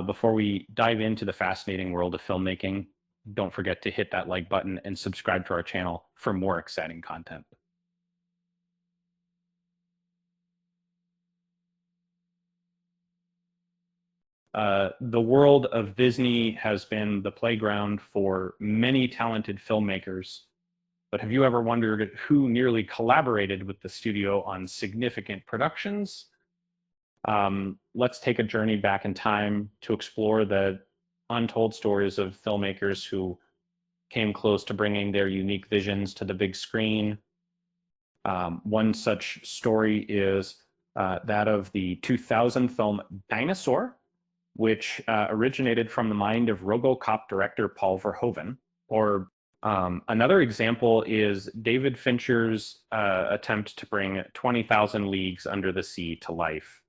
Before we dive into the fascinating world of filmmaking, don't forget to hit that like button and subscribe to our channel for more exciting content. The world of Disney has been the playground for many talented filmmakers, but have you ever wondered who nearly collaborated with the studio on significant productions? Let's take a journey back in time to explore the untold stories of filmmakers who came close to bringing their unique visions to the big screen. One such story is that of the 2000 film Dinosaur, which originated from the mind of RoboCop director Paul Verhoeven. Or another example is David Fincher's attempt to bring 20,000 Leagues Under the Sea to life,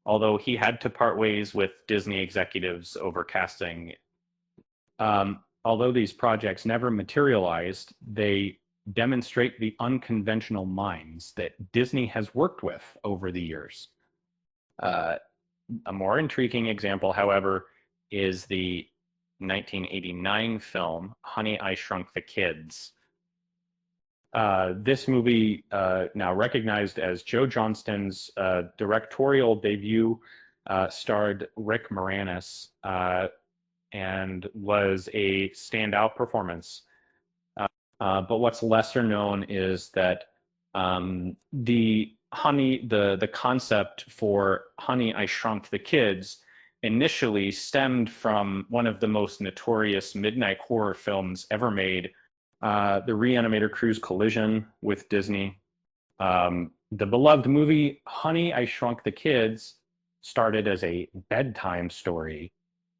although he had to part ways with Disney executives over casting. Although these projects never materialized, they demonstrate the unconventional minds that Disney has worked with over the years. A more intriguing example, however, is the 1989 film Honey, I Shrunk the Kids. This movie, now recognized as Joe Johnston's directorial debut, starred Rick Moranis and was a standout performance. But what's lesser known is that the concept for Honey, I Shrunk the Kids initially stemmed from one of the most notorious midnight horror films ever made, the Reanimator crew's collision with Disney. The beloved movie Honey, I Shrunk the Kids started as a bedtime story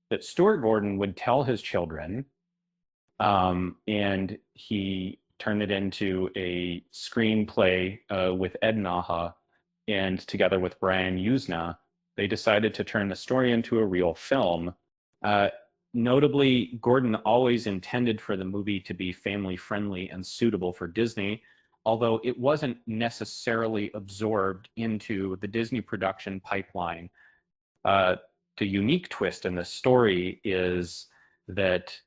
that Stuart Gordon would tell his children, and he turned it into a screenplay with Ed Naha, and together with Brian Usna, they decided to turn the story into a real film. Notably, Gordon always intended for the movie to be family-friendly and suitable for Disney, although it wasn't necessarily absorbed into the Disney production pipeline. The unique twist in this story is that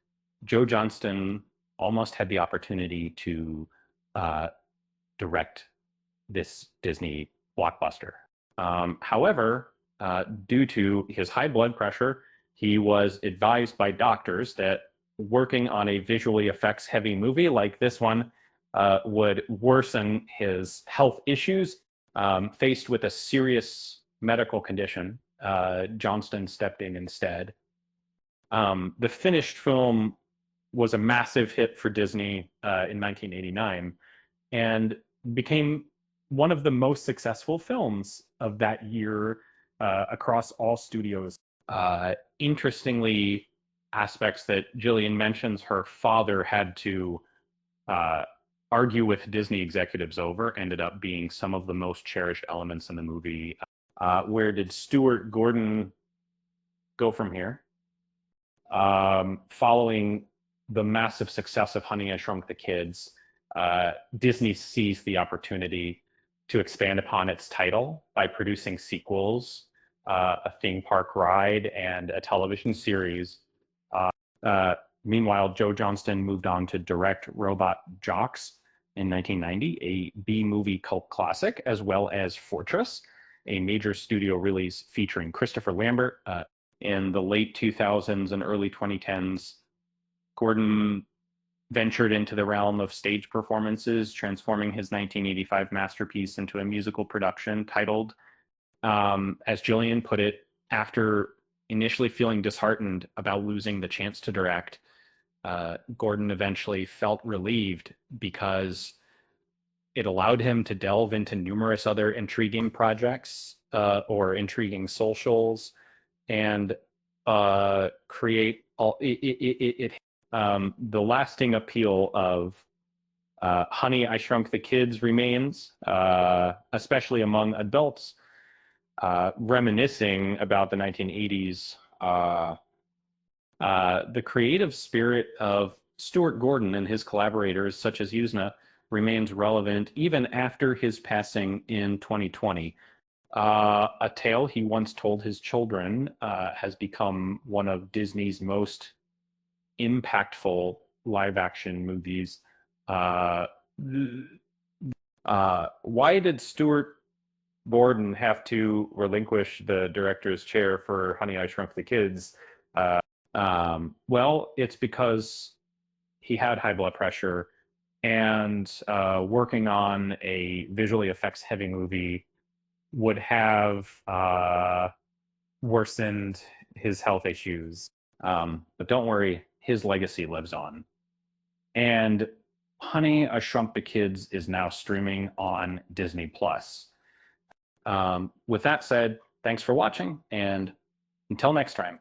Joe Johnston almost had the opportunity to direct this Disney blockbuster. However, due to his high blood pressure, he was advised by doctors that working on a visually effects heavy movie like this one would worsen his health issues. Faced with a serious medical condition, Johnston stepped in instead. The finished film was a massive hit for Disney in 1989 and became one of the most successful films of that year across all studios. Interestingly, aspects that Jillian mentions her father had to argue with Disney executives over ended up being some of the most cherished elements in the movie. Where did Stuart Gordon go from here? Following the massive success of Honey, I Shrunk the Kids, Disney seized the opportunity to expand upon its title by producing sequels, a theme park ride, and a television series. Meanwhile, Joe Johnston moved on to direct Robot Jox in 1990, a B-movie cult classic, as well as Fortress, a major studio release featuring Christopher Lambert. In the late 2000s and early 2010s, Gordon ventured into the realm of stage performances, transforming his 1985 masterpiece into a musical production titled, as Jillian put it, after initially feeling disheartened about losing the chance to direct, Gordon eventually felt relieved because it allowed him to delve into numerous other intriguing projects or intriguing socials and create the lasting appeal of Honey, I Shrunk the Kids remains, especially among adults, reminiscing about the 1980s. The creative spirit of Stuart Gordon and his collaborators, such as Usna, remains relevant even after his passing in 2020. A tale he once told his children has become one of Disney's most impactful live action movies. Uh, why did Stuart Gordon have to relinquish the director's chair for Honey, I Shrunk the Kids? Well, it's because he had high blood pressure, and working on a visually effects heavy movie would have worsened his health issues. But don't worry, his legacy lives on. And Honey, I Shrunk the Kids is now streaming on Disney Plus. With that said, thanks for watching, and until next time.